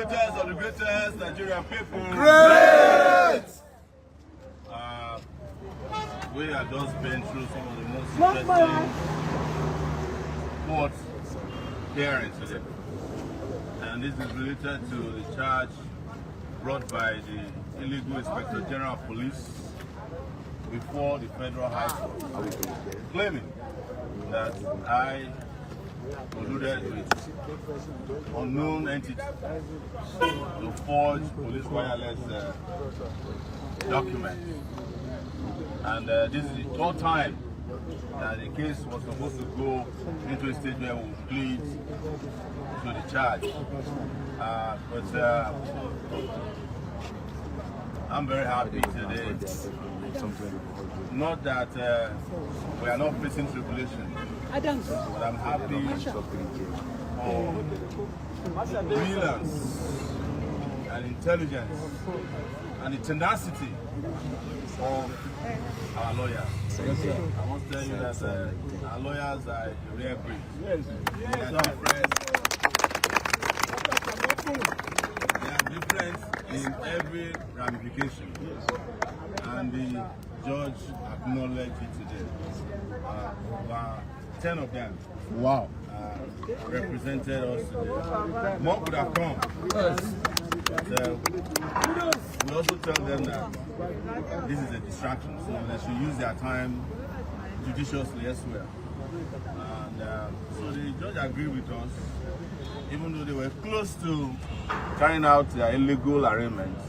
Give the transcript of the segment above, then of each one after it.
greatest of the greatest Nigerian people. Great! We have just been through some of the most interesting court hearings today. And this is related to the charge brought by the illegal Inspector General of Police before the Federal High Court, claiming that I colluded with unknown entities to forge police wireless documents. And this is the third time that the case was supposed to go into a stage where we would plead to the charge. But I'm very happy today. Not that we are not facing tribulation, but I'm happy for brilliance and intelligence and the tenacity of our lawyers. I must tell you that our lawyers are a rare breed. They are different in every ramification. And the judge acknowledged it today. 10 of them. Wow. Represented us today. More could have come. But we also tell them that this is a distraction, so they should use their time judiciously elsewhere. And so the judge agreed with us, even though they were close to carrying out their illegal arraignments.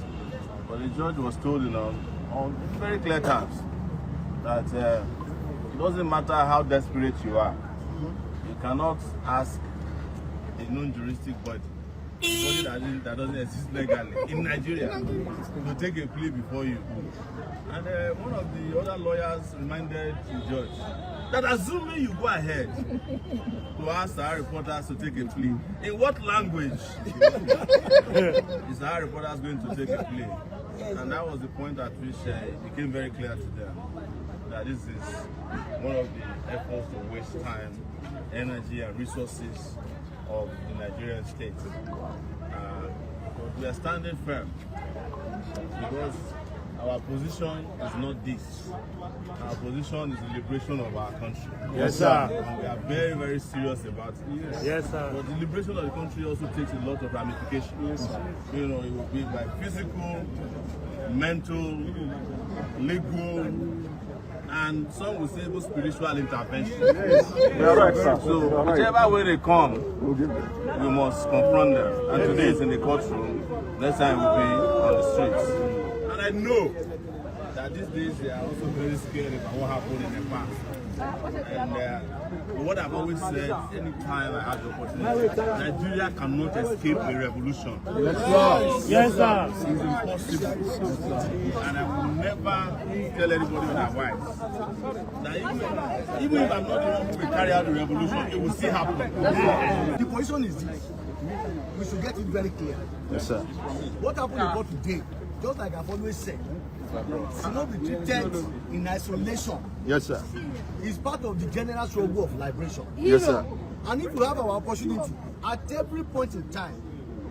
But the judge was told, on very clear terms, that it doesn't matter how desperate you are, you cannot ask a non-juristic body, that doesn't exist legally in Nigeria, to take a plea before you. And one of the other lawyers reminded the judge that assuming you go ahead to ask our reporters to take a plea, in what language is our reporters going to take a plea? And that was the point at which it became very clear to them that this is one of the efforts to waste time, energy, and resources of the Nigerian state. We are standing firm because our position is not this. Our position is the liberation of our country. Yes, sir. And we are very, very serious about it. Yes, sir. But the liberation of the country also takes a lot of ramifications. Yes, sir. It will be by physical, mental, legal, and some will say even spiritual intervention. Yes. Right, sir. So whichever way they come, we must confront them. And today is in the courtroom, next time we'll be on the streets. And I know that these days they are also very scared about what happened in the past. And what I've always said, anytime I have the opportunity, Nigeria cannot escape a revolution. Yes, sir. Yes, sir. It's impossible. And I will never tell anybody otherwise. That even if I'm not the one who will carry out the revolution, it will still happen. The position is this. We should get it very clear. Yes, sir. What happened in court today, just like I've always said, should not be treated in isolation. Yes, sir. It's part of the general struggle of liberation. Yes, sir. And if we have our opportunity, at every point in time,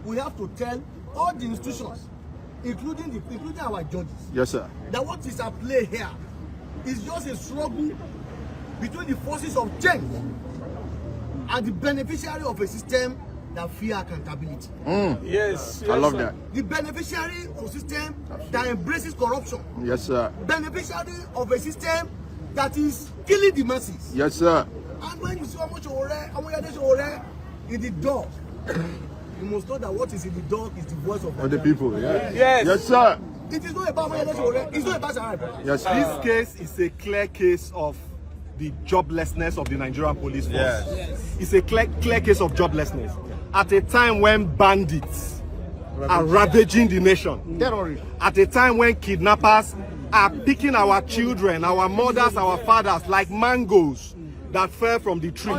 we have to tell all the institutions, including our judges, Yes, sir. that what is at play here is just a struggle between the forces of change and the beneficiary of a system that fear accountability. Yes, I love that. The beneficiary of a system that embraces corruption. Yes, sir. Beneficiary of a system that is killing the masses. Yes, sir. And when you see how much Sowore in the dog, you must know that what is in the dog is the voice of the people. Yeah. Yes. Yes, sir. It is not about Sowore. It's not about Sowore. Yes, sir. This case is a clear case of the joblessness of the Nigerian police force. Yes. It's a clear case of joblessness. At a time when bandits are ravaging the nation. Terrorists. At a time when kidnappers are picking our children, our mothers, our fathers like mangoes that fell from the tree.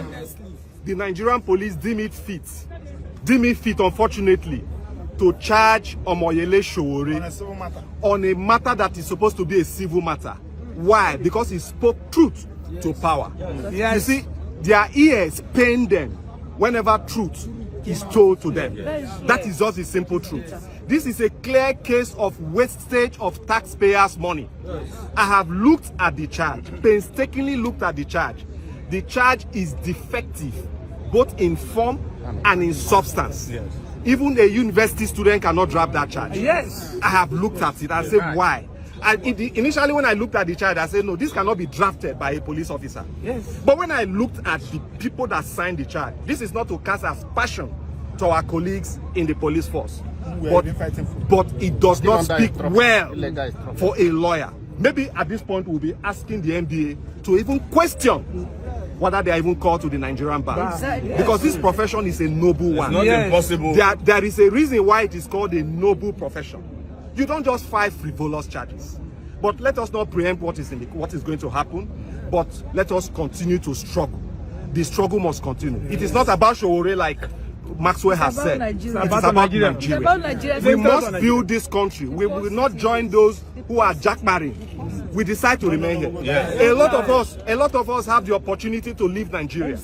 The Nigerian police deem it fit, unfortunately, to charge Omoyele Sowore on a matter that is supposed to be a civil matter. Why? Because he spoke truth to power. You see, their ears pain them whenever truth is told to them. That is just the simple truth. This is a clear case of wastage of taxpayers' money. I have looked at the charge, painstakingly looked at the charge. The charge is defective, both in form and in substance. Even a university student cannot drop that charge. Yes. I have looked at it and said, why? And initially when I looked at the charge, I said, no, this cannot be drafted by a police officer. Yes. But when I looked at the people that signed the charge, this is not to cast aspersion to our colleagues in the police force. But it does not speak well for a lawyer. Maybe at this point we'll be asking the NBA to even question whether they are even called to the Nigerian bar. Exactly. Because this profession is a noble one. It's not impossible. There is a reason why it is called a noble profession. You don't just file frivolous charges. But let us not preempt what is going to happen, but let us continue to struggle. The struggle must continue. It is not about Sowore like Maxwell has said. It is about Nigeria. We must build this country. We will not join those who are jackmarring. We decide to remain here. Yes. A lot of us have the opportunity to leave Nigeria.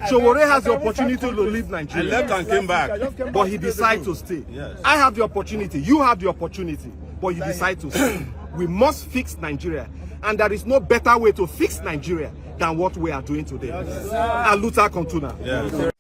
Sowore has the opportunity to leave Nigeria. I left and came back. But he decided to stay. Yes. I have the opportunity. You have the opportunity. But you decide to stay. We must fix Nigeria. And there is no better way to fix Nigeria than what we are doing today. Aluta Kontuna. Yes.